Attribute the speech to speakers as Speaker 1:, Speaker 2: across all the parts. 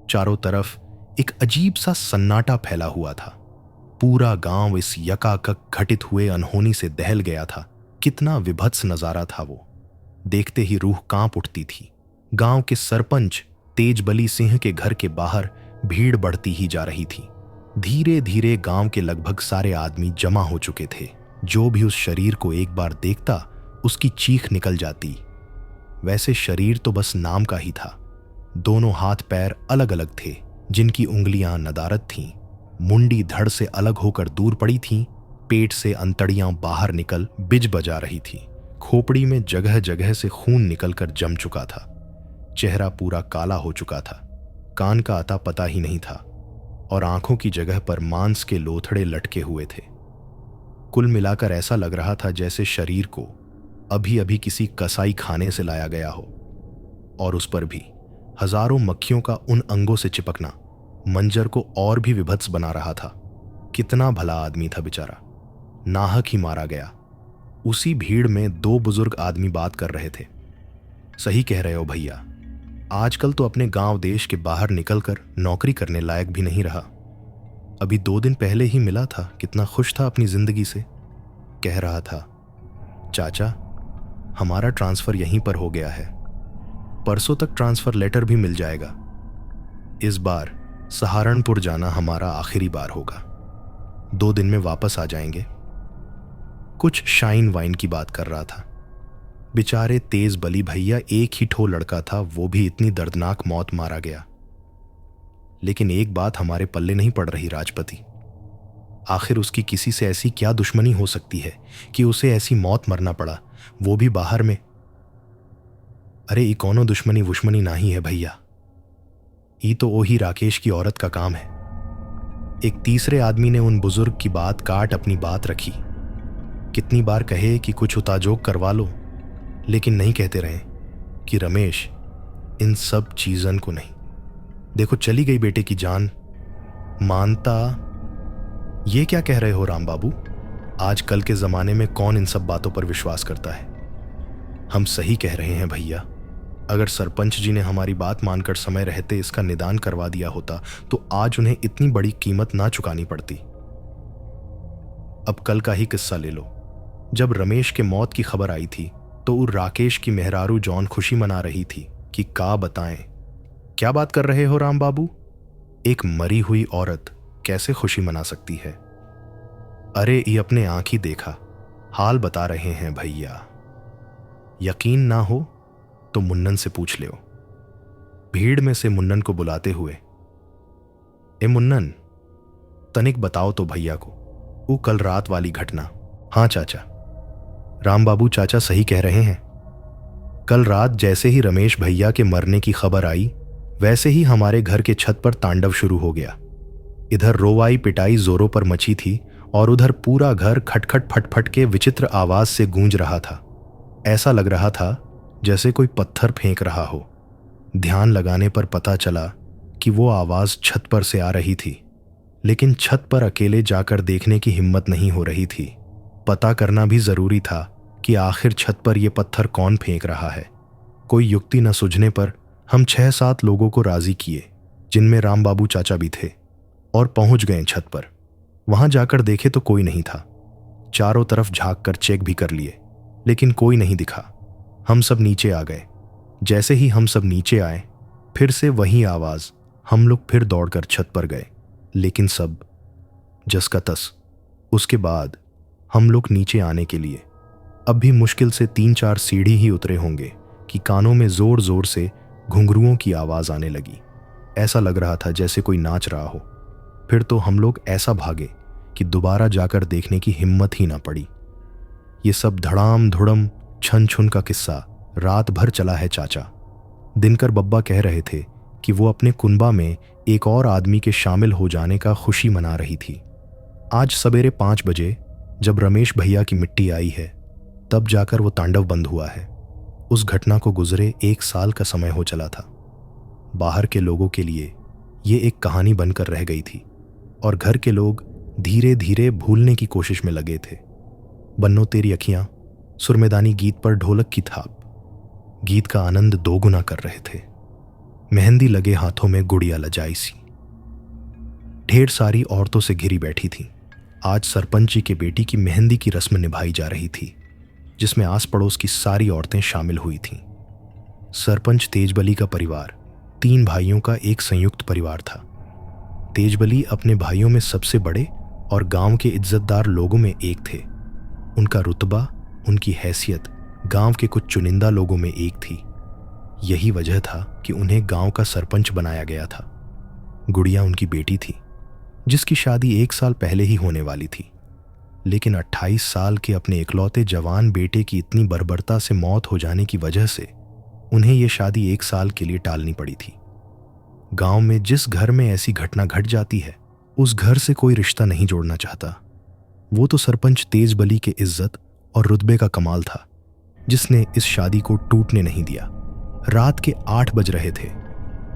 Speaker 1: चारों तरफ एक अजीब सा सन्नाटा फैला हुआ था। पूरा गांव इस यकाकक घटित हुए अनहोनी से दहल गया था। कितना विभत्स नजारा था वो। देखते ही रूह कांप उठती थी। गांव के सरपंच तेजबली सिंह के घर के बाहर भीड़ बढ़ती ही जा रही थी। धीरे धीरे गांव के लगभग सारे आदमी जमा हो चुके थे। जो भी उस शरीर को एक बार देखता उसकी चीख निकल जाती। वैसे शरीर तो बस नाम का ही था। दोनों हाथ पैर अलग अलग थे, जिनकी उंगलियां नदारद थीं। मुंडी धड़ से अलग होकर दूर पड़ी थीं। पेट से अंतड़ियां बाहर निकल बिज बजा रही थी। खोपड़ी में जगह जगह से खून निकलकर जम चुका था। चेहरा पूरा काला हो चुका था। कान का अता पता ही नहीं था और आंखों की जगह पर मांस के लोथड़े लटके हुए थे। कुल मिलाकर ऐसा लग रहा था जैसे शरीर को अभी अभी किसी कसाई खाने से लाया गया हो। और उस पर भी हजारों मक्खियों का उन अंगों से चिपकना मंजर को और भी विभत्स बना रहा था। कितना भला आदमी था बेचारा, नाहक ही मारा गया। उसी भीड़ में दो बुजुर्ग आदमी बात कर रहे थे। सही कह रहे हो भैया, आजकल तो अपने गांव देश के बाहर निकलकर नौकरी करने लायक भी नहीं रहा। अभी 2 दिन पहले ही मिला था, कितना खुश था अपनी जिंदगी से। कह रहा था, चाचा हमारा ट्रांसफर यहीं पर हो गया है, परसों तक ट्रांसफर लेटर भी मिल जाएगा। इस बार सहारनपुर जाना हमारा आखिरी बार होगा, 2 दिन में वापस आ जाएंगे। कुछ शाइन वाइन की बात कर रहा था। बेचारे तेज बली भैया एक ही ठो लड़का था, वो भी इतनी दर्दनाक मौत मारा गया। लेकिन एक बात हमारे पल्ले नहीं पड़ रही राजपति, आखिर उसकी किसी से ऐसी क्या दुश्मनी हो सकती है कि उसे ऐसी मौत मरना पड़ा, वो भी बाहर में। अरे ई कौनो दुश्मनी वुश्मनी नहीं है भैया, ई तो वही राकेश की औरत का काम है। एक तीसरे आदमी ने उन बुजुर्ग की बात काट अपनी बात रखी। कितनी बार कहे कि कुछ उताजोग करवा लो, लेकिन नहीं कहते रहे कि रमेश इन सब चीजन को नहीं। देखो चली गई बेटे की जान, मानता। ये क्या कह रहे हो राम बाबू, आज कल के जमाने में कौन इन सब बातों पर विश्वास करता है। हम सही कह रहे हैं भैया, अगर सरपंच जी ने हमारी बात मानकर समय रहते इसका निदान करवा दिया होता तो आज उन्हें इतनी बड़ी कीमत ना चुकानी पड़ती। अब कल का ही किस्सा ले लो। जब रमेश के मौत की खबर आई थी तो राकेश की मेहरारू जॉन खुशी मना रही थी कि का बताएं। क्या बात कर रहे हो राम बाबू, एक मरी हुई औरत कैसे खुशी मना सकती है। अरे ये अपने आंख ही देखा, हाल बता रहे हैं भैया। यकीन ना हो तो मुन्नन से पूछ लो। भीड़ में से मुन्नन को बुलाते हुए, ए मुन्नन तनिक बताओ तो भैया को वो कल रात वाली घटना। हाँ चाचा। राम बाबू चाचा सही कह रहे हैं। कल रात जैसे ही रमेश भैया के मरने की खबर आई वैसे ही हमारे घर के छत पर तांडव शुरू हो गया। इधर रोवाई पिटाई जोरों पर मची थी और उधर पूरा घर खटखट फटफट के विचित्र आवाज से गूंज रहा था। ऐसा लग रहा था जैसे कोई पत्थर फेंक रहा हो। ध्यान लगाने पर पता चला कि वो आवाज छत पर से आ रही थी, लेकिन छत पर अकेले जाकर देखने की हिम्मत नहीं हो रही थी। पता करना भी जरूरी था कि आखिर छत पर यह पत्थर कौन फेंक रहा है। कोई युक्ति न सूझने पर हम 6-7 लोगों को राजी किए, जिनमें राम बाबू चाचा भी थे, और पहुंच गए छत पर। वहां जाकर देखे तो कोई नहीं था। चारों तरफ झांक कर चेक भी कर लिए, लेकिन कोई नहीं दिखा। हम सब नीचे आ गए। जैसे ही हम सब नीचे आए फिर से वही आवाज। हम लोग फिर दौड़कर छत पर गए, लेकिन सब जस का तस। उसके बाद हम लोग नीचे आने के लिए अब भी मुश्किल से 3-4 सीढ़ी ही उतरे होंगे कि कानों में जोर जोर से घुंघरुओं की आवाज आने लगी। ऐसा लग रहा था जैसे कोई नाच रहा हो। फिर तो हम लोग ऐसा भागे कि दोबारा जाकर देखने की हिम्मत ही ना पड़ी। ये सब धड़ाम धुड़म छन छुन का किस्सा रात भर चला है चाचा। दिनकर बब्बा कह रहे थे कि वो अपने कुनबा में एक और आदमी के शामिल हो जाने का खुशी मना रही थी। आज सवेरे 5 बजे जब रमेश भैया की मिट्टी आई है तब जाकर वो तांडव बंद हुआ है। उस घटना को गुजरे 1 साल का समय हो चला था। बाहर के लोगों के लिए ये एक कहानी बनकर रह गई थी और घर के लोग धीरे धीरे भूलने की कोशिश में लगे थे। बन्नो तेरी अखियां सुरमेदानी गीत पर ढोलक की थाप गीत का आनंद दोगुना कर रहे थे। मेहंदी लगे हाथों में गुड़िया लजाई सी। ढेर सारी औरतों से घिरी बैठी थी। आज सरपंच जी के बेटी की मेहंदी की रस्म निभाई जा रही थी, जिसमें आस पड़ोस की सारी औरतें शामिल हुई थीं। सरपंच तेजबली का परिवार 3 भाइयों का एक संयुक्त परिवार था। तेजबली अपने भाइयों में सबसे बड़े और गांव के इज्जतदार लोगों में एक थे। उनका रुतबा, उनकी हैसियत गांव के कुछ चुनिंदा लोगों में एक थी। यही वजह था कि उन्हें गांव का सरपंच बनाया गया था। गुड़िया उनकी बेटी थी, जिसकी शादी 1 साल पहले ही होने वाली थी, लेकिन 28 साल के अपने इकलौते जवान बेटे की इतनी बर्बरता से मौत हो जाने की वजह से उन्हें यह शादी 1 साल के लिए टालनी पड़ी थी। गांव में जिस घर में ऐसी घटना घट जाती है, उस घर से कोई रिश्ता नहीं जोड़ना चाहता। वो तो सरपंच तेजबली के इज्जत और रुतबे का कमाल था, जिसने इस शादी को टूटने नहीं दिया। रात के 8 बज रहे थे।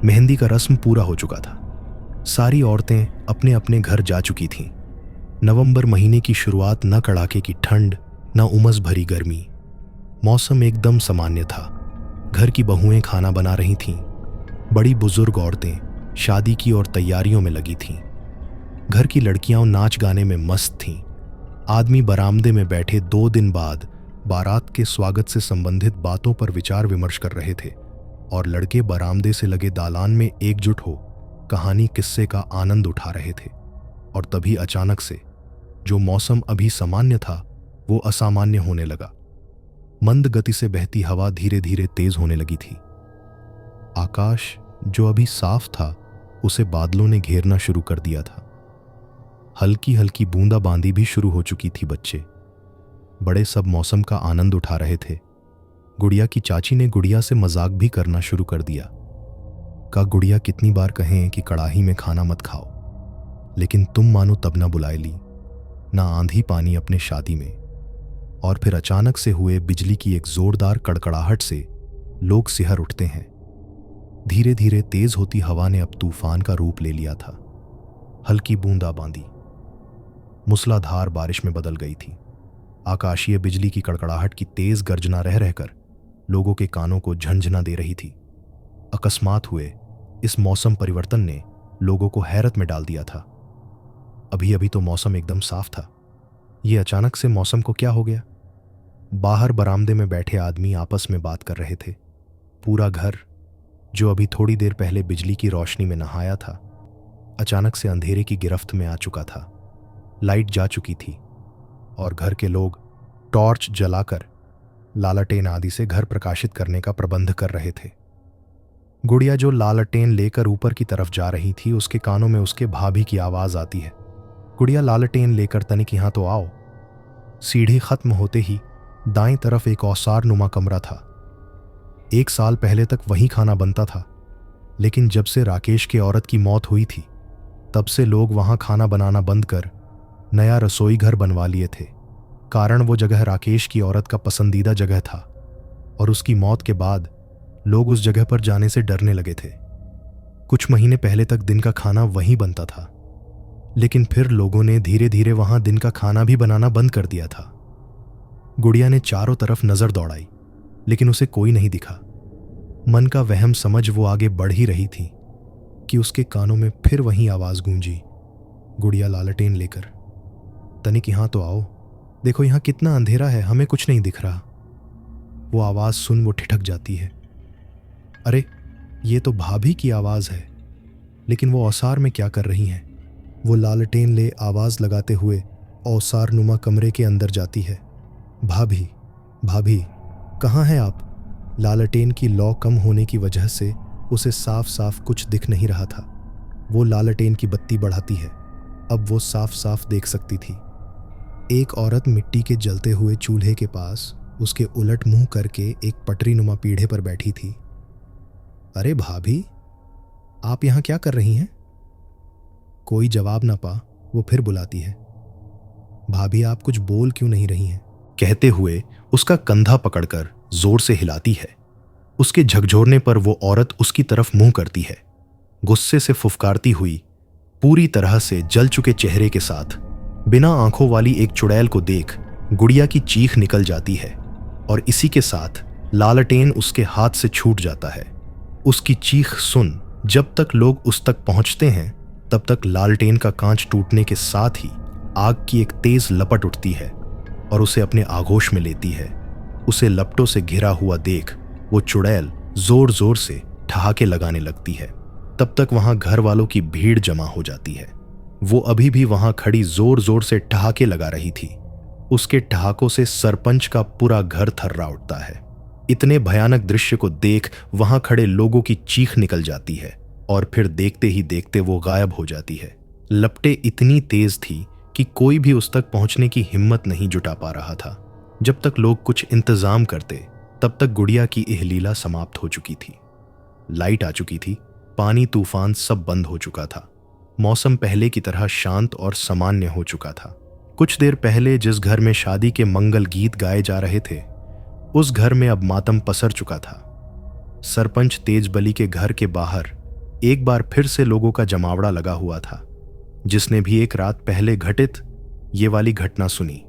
Speaker 1: मेहंदी का रस्म पूरा हो चुका था। सारी औरतें अपने अपने घर जा चुकी थीं। नवंबर महीने की शुरुआत, न कड़ाके की ठंड, न उमस भरी गर्मी। मौसम एकदम सामान्य था। घर की बहुएं खाना बना रही थीं। बड़ी बुजुर्ग औरतें शादी की और तैयारियों में लगी थीं। घर की लड़कियां नाच गाने में मस्त थीं। आदमी बरामदे में बैठे 2 दिन बाद बारात के स्वागत से संबंधित बातों पर विचार विमर्श कर रहे थे, और लड़के बरामदे से लगे दालान में एकजुट हो कहानी किस्से का आनंद उठा रहे थे। और तभी अचानक से जो मौसम अभी सामान्य था, वो असामान्य होने लगा। मंद गति से बहती हवा धीरे धीरे तेज होने लगी थी। आकाश जो अभी साफ था, उसे बादलों ने घेरना शुरू कर दिया था। हल्की हल्की बूंदाबांदी भी शुरू हो चुकी थी। बच्चे बड़े सब मौसम का आनंद उठा रहे थे। गुड़िया की चाची ने गुड़िया से मजाक भी करना शुरू कर दिया। का गुड़िया कितनी बार कहें कि कड़ाही में खाना मत खाओ, लेकिन तुम मानो तब ना बुलाई ली, ना आंधी पानी अपने शादी में। और फिर अचानक से हुए बिजली की एक जोरदार कड़कड़ाहट से लोग सिहर उठते हैं। धीरे धीरे तेज होती हवा ने अब तूफान का रूप ले लिया था। हल्की बूंदाबांदी मूसलाधार बारिश में बदल गई थी। आकाशीय बिजली की कड़कड़ाहट की तेज गर्जना रह रहकर लोगों के कानों को झंझना दे रही थी। अकस्मात हुए इस मौसम परिवर्तन ने लोगों को हैरत में डाल दिया था। अभी अभी तो मौसम एकदम साफ था। ये अचानक से मौसम को क्या हो गया? बाहर बरामदे में बैठे आदमी आपस में बात कर रहे थे। पूरा घर, जो अभी थोड़ी देर पहले बिजली की रोशनी में नहाया था, अचानक से अंधेरे की गिरफ्त में आ चुका था। लाइट जा चुकी थी और घर के लोग टॉर्च जलाकर लालटेन आदि से घर प्रकाशित करने का प्रबंध कर रहे थे। गुड़िया जो लालटेन लेकर ऊपर की तरफ जा रही थी, उसके कानों में उसके भाभी की आवाज आती है, गुड़िया लालटेन लेकर तनिक यहां तो आओ। सीढ़ी खत्म होते ही दाईं तरफ एक औसार नुमा कमरा था। 1 साल पहले तक वहीं खाना बनता था, लेकिन जब से राकेश के औरत की मौत हुई थी, तब से लोग वहां खाना बनाना बंद कर नया रसोई घर बनवा लिए थे। कारण वो जगह राकेश की औरत का पसंदीदा जगह था, और उसकी मौत के बाद लोग उस जगह पर जाने से डरने लगे थे। कुछ महीने पहले तक दिन का खाना वहीं बनता था, लेकिन फिर लोगों ने धीरे धीरे वहां दिन का खाना भी बनाना बंद कर दिया था। गुड़िया ने चारों तरफ नजर दौड़ाई, लेकिन उसे कोई नहीं दिखा। मन का वहम समझ वो आगे बढ़ ही रही थी कि उसके कानों में फिर वही आवाज गूंजी, गुड़िया लालटेन लेकर तनिक यहां तो आओ, देखो यहां कितना अंधेरा है, हमें कुछ नहीं दिख रहा। वो आवाज सुन वो ठिठक जाती है। अरे ये तो भाभी की आवाज है, लेकिन वो औसार में क्या कर रही हैं? वो लालटेन ले आवाज लगाते हुए औसार नुमा कमरे के अंदर जाती है। भाभी, भाभी कहाँ हैं आप? लालटेन की लौ कम होने की वजह से उसे साफ साफ कुछ दिख नहीं रहा था। वो लालटेन की बत्ती बढ़ाती है। अब वो साफ साफ देख सकती थी। एक औरत मिट्टी के जलते हुए चूल्हे के पास उसके उलट मुंह करके एक पटरी नुमा पीढ़े पर बैठी थी। अरे भाभी, आप यहां क्या कर रही हैं? कोई जवाब ना पा वो फिर बुलाती है, भाभी आप कुछ बोल क्यों नहीं रही हैं? कहते हुए उसका कंधा पकड़कर जोर से हिलाती है। उसके झकझोरने पर वो औरत उसकी तरफ मुंह करती है। गुस्से से फुफकारती हुई, पूरी तरह से जल चुके चेहरे के साथ बिना आंखों वाली एक चुड़ैल को देख गुड़िया की चीख निकल जाती है, और इसी के साथ लालटेन उसके हाथ से छूट जाता है। उसकी चीख सुन जब तक लोग उस तक पहुंचते हैं तब तक लालटेन का कांच टूटने के साथ ही आग की एक तेज लपट उठती है और उसे अपने आगोश में लेती है। उसे लपटों से घिरा हुआ देख वो चुड़ैल जोर जोर से ठहाके लगाने लगती है। तब तक वहां घर वालों की भीड़ जमा हो जाती है। वो अभी भी वहां खड़ी जोर जोर से ठहाके लगा रही थी। उसके ठहाकों से सरपंच का पूरा घर थर्रा उठता है। इतने भयानक दृश्य को देख वहां खड़े लोगों की चीख निकल जाती है और फिर देखते ही देखते वो गायब हो जाती है। लपटें इतनी तेज थी कि कोई भी उस तक पहुंचने की हिम्मत नहीं जुटा पा रहा था। जब तक लोग कुछ इंतजाम करते तब तक गुड़िया की यह लीला समाप्त हो चुकी थी। लाइट आ चुकी थी, पानी तूफान सब बंद हो चुका था। मौसम पहले की तरह शांत और सामान्य हो चुका था। कुछ देर पहले जिस घर में शादी के मंगल गीत गाए जा रहे थे उस घर में अब मातम पसर चुका था। सरपंच तेजबली के घर के बाहर एक बार फिर से लोगों का जमावड़ा लगा हुआ था। जिसने भी एक रात पहले घटित ये वाली घटना सुनी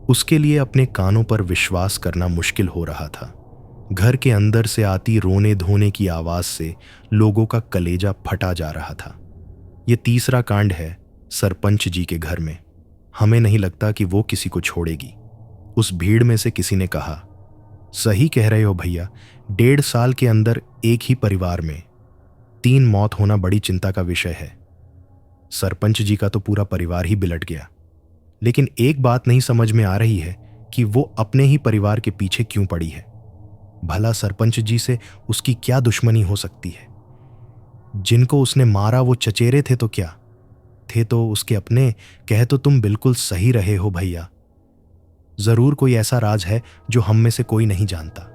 Speaker 1: उसके लिए अपने कानों पर विश्वास करना मुश्किल हो रहा था। घर के अंदर से आती रोने धोने की आवाज से लोगों का कलेजा फटा जा रहा था। यह तीसरा कांड है सरपंच जी के घर में। हमें नहीं लगता कि वो किसी को छोड़ेगी। उस भीड़ में से किसी ने कहा, सही कह रहे हो भैया, 1.5 साल के अंदर एक ही परिवार में 3 मौत होना बड़ी चिंता का विषय है। सरपंच जी का तो पूरा परिवार ही बिलट गया। लेकिन एक बात नहीं समझ में आ रही है कि वो अपने ही परिवार के पीछे क्यों पड़ी है। भला सरपंच जी से उसकी क्या दुश्मनी हो सकती है? जिनको उसने मारा वो चचेरे थे तो क्या थे, तो उसके अपने। कह तो तुम बिल्कुल सही रहे हो भैया। जरूर कोई ऐसा राज है जो हम में से कोई नहीं जानता।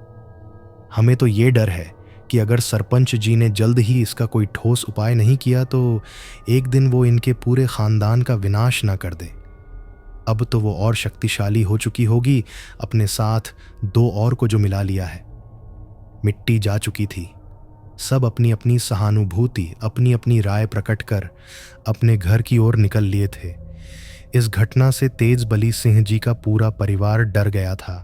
Speaker 1: हमें तो ये डर है कि अगर सरपंच जी ने जल्द ही इसका कोई ठोस उपाय नहीं किया तो एक दिन वो इनके पूरे खानदान का विनाश ना कर दे। अब तो वो और शक्तिशाली हो चुकी होगी, अपने साथ 2 और को जो मिला लिया है। मिट्टी जा चुकी थी। सब अपनी अपनी सहानुभूति, अपनी अपनी राय प्रकट कर अपने घर की ओर निकल लिए थे। इस घटना से तेजबली सिंह जी का पूरा परिवार डर गया था।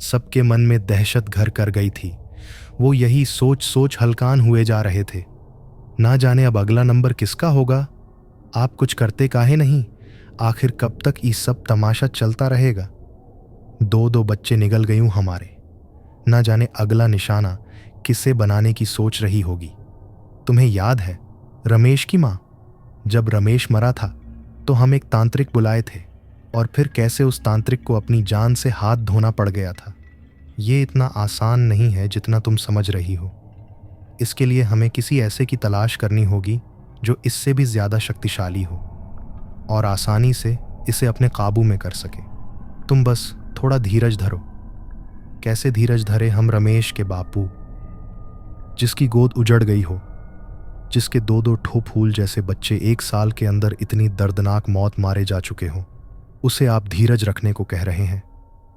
Speaker 1: सबके मन में दहशत घर कर गई थी। वो यही सोच सोच हलकान हुए जा रहे थे। ना जाने अब अगला नंबर किसका होगा। आप कुछ करते काहे नहीं? आखिर कब तक ये सब तमाशा चलता रहेगा? 2 बच्चे निगल गयूं हमारे। ना जाने अगला निशाना किसे बनाने की सोच रही होगी। तुम्हें याद है रमेश की माँ? जब रमेश मरा था तो हम एक तांत्रिक बुलाए थे और फिर कैसे उस तांत्रिक को अपनी जान से हाथ धोना पड़ गया था। ये इतना आसान नहीं है जितना तुम समझ रही हो। इसके लिए हमें किसी ऐसे की तलाश करनी होगी जो इससे भी ज्यादा शक्तिशाली हो और आसानी से इसे अपने काबू में कर सके। तुम बस थोड़ा धीरज धरो। कैसे धीरज धरे हम रमेश के बापू, जिसकी गोद उजड़ गई हो, जिसके 2 ठो फूल जैसे बच्चे 1 साल के अंदर इतनी दर्दनाक मौत मारे जा चुके हों, उसे आप धीरज रखने को कह रहे हैं।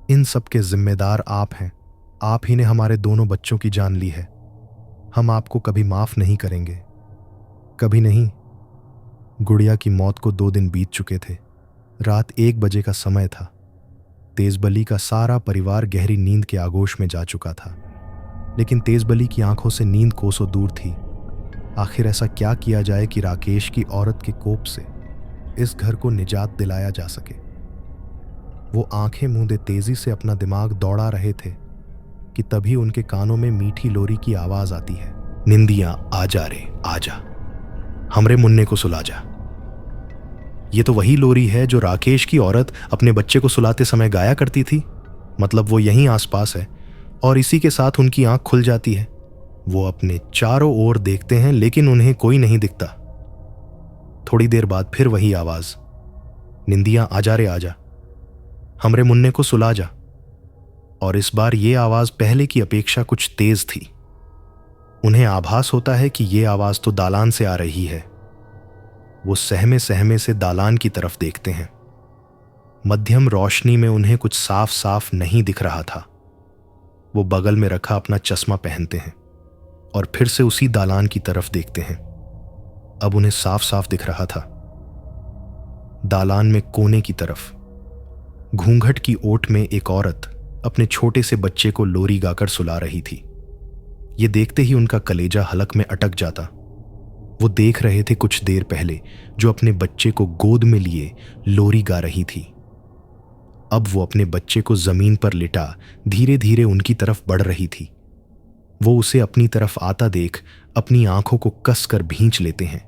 Speaker 1: इन सब के जिम्मेदार आप हैं। आप ही ने हमारे 2 बच्चों की जान ली है। हम आपको कभी माफ नहीं करेंगे, कभी नहीं। गुड़िया की मौत को 2 दिन बीत चुके थे। रात 1 बजे का समय था। तेजबली का सारा परिवार गहरी नींद के आगोश में जा चुका था, लेकिन तेजबली की आंखों से नींद कोसों दूर थी। आखिर ऐसा क्या किया जाए कि राकेश की औरत के कोप से इस घर को निजात दिलाया जा सके। वो आंखें मूंदे तेजी से अपना दिमाग दौड़ा रहे थे कि तभी उनके कानों में मीठी लोरी की आवाज आती है, निंदिया आजा रे आजा, हमरे मुन्ने को सुला जा। ये तो वही लोरी है जो राकेश की औरत अपने बच्चे को सुलाते समय गाया करती थी। मतलब वो यहीं आसपास है और इसी के साथ उनकी आंख खुल जाती है। वो अपने चारों ओर देखते हैं लेकिन उन्हें कोई नहीं दिखता। थोड़ी देर बाद फिर वही आवाज, निंदिया आजा रे आजा, हमरे मुन्ने को सुला जा। और इस बार ये आवाज पहले की अपेक्षा कुछ तेज थी। उन्हें आभास होता है कि ये आवाज तो दालान से आ रही है। वो सहमे सहमे से दालान की तरफ देखते हैं। मध्यम रोशनी में उन्हें कुछ साफ साफ नहीं दिख रहा था। वो बगल में रखा अपना चश्मा पहनते हैं और फिर से उसी दालान की तरफ देखते हैं। अब उन्हें साफ साफ दिख रहा था। दालान में कोने की तरफ घूंघट की ओट में एक औरत अपने छोटे से बच्चे को लोरी गाकर सुला रही थी। ये देखते ही उनका कलेजा हलक में अटक जाता। वो देख रहे थे कुछ देर पहले जो अपने बच्चे को गोद में लिए लोरी गा रही थी। अब वो अपने बच्चे को जमीन पर लिटा धीरे धीरे उनकी तरफ बढ़ रही थी। वो उसे अपनी तरफ आता देख अपनी आंखों को कसकर भींच लेते हैं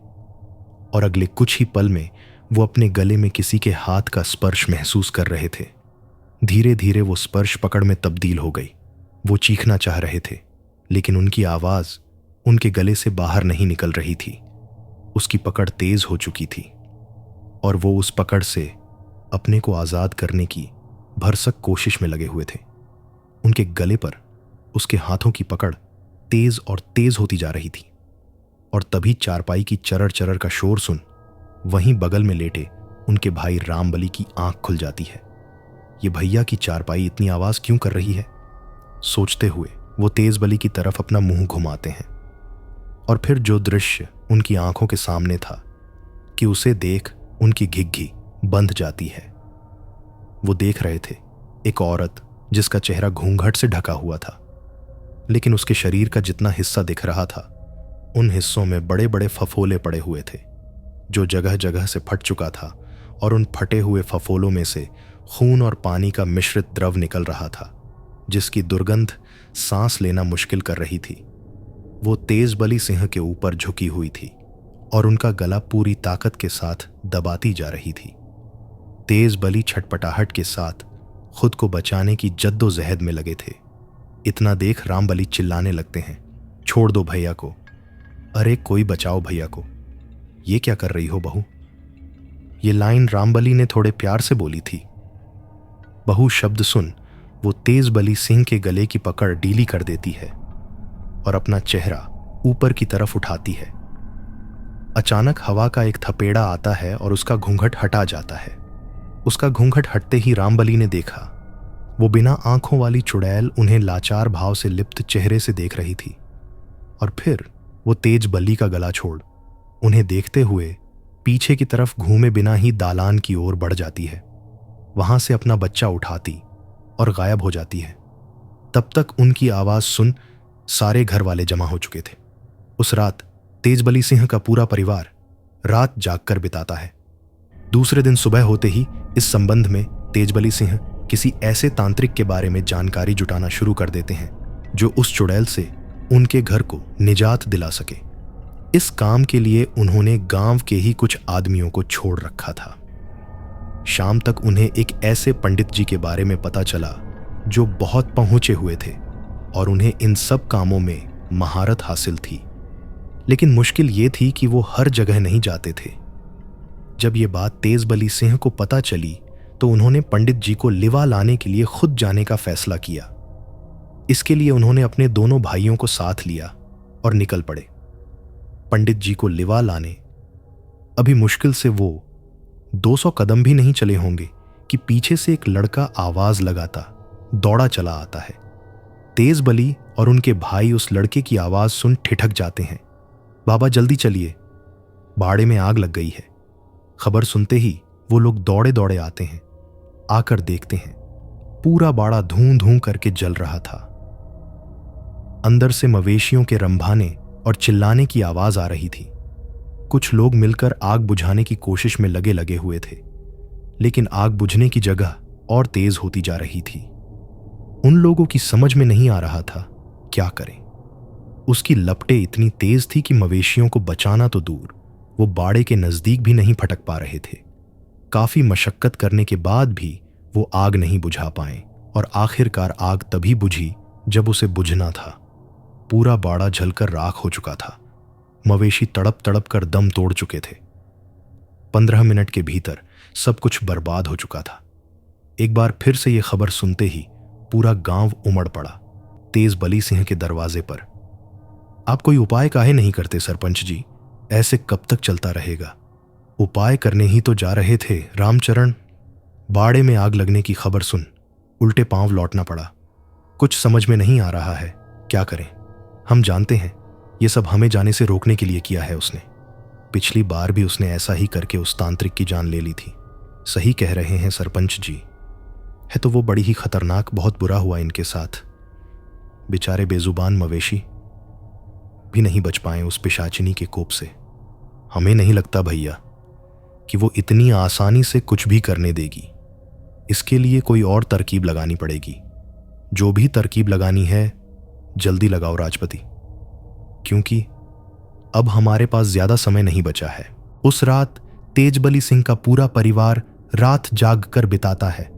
Speaker 1: और अगले कुछ ही पल में वो अपने गले में किसी के हाथ का स्पर्श महसूस कर रहे थे। धीरे धीरे वो स्पर्श पकड़ में तब्दील हो गई। वो चीखना चाह रहे थे, लेकिन उनकी आवाज उनके गले से बाहर नहीं निकल रही थी। उसकी पकड़ तेज हो चुकी थी और वो उस पकड़ से अपने को आजाद करने की भरसक कोशिश में लगे हुए थे। उनके गले पर उसके हाथों की पकड़ तेज और तेज होती जा रही थी और तभी चारपाई की चरर चरर का शोर सुन वहीं बगल में लेटे उनके भाई रामबली की आंख खुल जाती है। ये भैया की चारपाई इतनी आवाज क्यों कर रही है? सोचते हुए वो तेज बली की तरफ अपना मुंह घुमाते हैं और फिर जो दृश्य उनकी आंखों के सामने था कि उसे देख उनकी घिघी बंध जाती है। वो देख रहे थे एक औरत जिसका चेहरा घूंघट से ढका हुआ था, लेकिन उसके शरीर का जितना हिस्सा दिख रहा था उन हिस्सों में बड़े बड़े फफोले पड़े हुए थे जो जगह जगह से फट चुका था और उन फटे हुए फफोलों में से खून और पानी का मिश्रित द्रव निकल रहा था जिसकी दुर्गंध सांस लेना मुश्किल कर रही थी। वो तेज बली सिंह के ऊपर झुकी हुई थी और उनका गला पूरी ताकत के साथ दबाती जा रही थी। तेज बली छटपटाहट के साथ खुद को बचाने की जद्दोजहद में लगे थे। इतना देख रामबली चिल्लाने लगते हैं, छोड़ दो भैया को, अरे कोई बचाओ भैया को। ये क्या कर रही हो बहू? ये लाइन रामबली ने थोड़े प्यार से बोली थी। बहू शब्द सुन वो तेज बली सिंह के गले की पकड़ ढीली कर देती है और अपना चेहरा ऊपर की तरफ उठाती है। अचानक हवा का एक थपेड़ा आता है और उसका घूंघट हटा जाता है। उसका घूंघट हटते ही रामबली ने देखा वो बिना आंखों वाली चुड़ैल उन्हें लाचार भाव से लिप्त चेहरे से देख रही थी और फिर वो तेज बली का गला छोड़ उन्हें देखते हुए पीछे की तरफ घूमे बिना ही दालान की ओर बढ़ जाती है। वहां से अपना बच्चा उठाती और गायब हो जाती है। तब तक उनकी आवाज सुन सारे घर वाले जमा हो चुके थे। उस रात तेजबली सिंह का पूरा परिवार रात जागकर बिताता है। दूसरे दिन सुबह होते ही इस संबंध में तेजबली सिंह किसी ऐसे तांत्रिक के बारे में जानकारी जुटाना शुरू कर देते हैं जो उस चुड़ैल से उनके घर को निजात दिला सके। इस काम के लिए उन्होंने गांव के ही कुछ आदमियों को छोड़ रखा था। शाम तक उन्हें एक ऐसे पंडित जी के बारे में पता चला जो बहुत पहुंचे हुए थे और उन्हें इन सब कामों में महारत हासिल थी। लेकिन मुश्किल ये थी कि वो हर जगह नहीं जाते थे। जब ये बात तेजबली सिंह को पता चली तो उन्होंने पंडित जी को लिवा लाने के लिए खुद जाने का फैसला किया। इसके लिए उन्होंने अपने दोनों भाइयों को साथ लिया और निकल पड़े पंडित जी को लिवा लाने। अभी मुश्किल से वो 200 कदम भी नहीं चले होंगे कि पीछे से एक लड़का आवाज लगाता दौड़ा चला आता है। तेजबली और उनके भाई उस लड़के की आवाज सुन ठिठक जाते हैं। बाबा जल्दी चलिए, बाड़े में आग लग गई है। खबर सुनते ही वो लोग दौड़े दौड़े आते हैं। आकर देखते हैं पूरा बाड़ा धूं धूं करके जल रहा था। अंदर से मवेशियों के रंभाने और चिल्लाने की आवाज आ रही थी। कुछ लोग मिलकर आग बुझाने की कोशिश में लगे हुए थे, लेकिन आग बुझने की जगह और तेज होती जा रही थी। उन लोगों की समझ में नहीं आ रहा था क्या करें। उसकी लपटें इतनी तेज थी कि मवेशियों को बचाना तो दूर, वो बाड़े के नजदीक भी नहीं फटक पा रहे थे। काफी मशक्कत करने के बाद भी वो आग नहीं बुझा पाए और आखिरकार आग तभी बुझी जब उसे बुझना था। पूरा बाड़ा जलकर राख हो चुका था। मवेशी तड़प तड़प कर दम तोड़ चुके थे। 15 मिनट के भीतर सब कुछ बर्बाद हो चुका था। एक बार फिर से यह खबर सुनते ही पूरा गांव उमड़ पड़ा तेजबली सिंह के दरवाजे पर। आप कोई उपाय काहे नहीं करते सरपंच जी? ऐसे कब तक चलता रहेगा? उपाय करने ही तो जा रहे थे रामचरण। बाड़े में आग लगने की खबर सुन उल्टे पांव लौटना पड़ा। कुछ समझ में नहीं आ रहा है, क्या करें? हम जानते हैं ये सब हमें जाने से रोकने के लिए किया है उसने। पिछली बार भी उसने ऐसा ही करके उस तांत्रिक की जान ले ली थी। सही कह रहे हैं सरपंच जी, है तो वो बड़ी ही खतरनाक, बहुत बुरा हुआ इनके साथ। बेचारे बेजुबान मवेशी, भी नहीं बच पाए उस पिशाचिनी के कोप से। हमें नहीं लगता भैया कि वो इतनी आसानी से कुछ भी करने देगी। इसके लिए कोई और तरकीब लगानी पड़ेगी। जो भी तरकीब लगानी है जल्दी लगाओ राजपति, क्योंकि अब हमारे पास ज्यादा समय नहीं बचा है। उस रात तेजबली सिंह का पूरा परिवार रात जागकर बिताता है।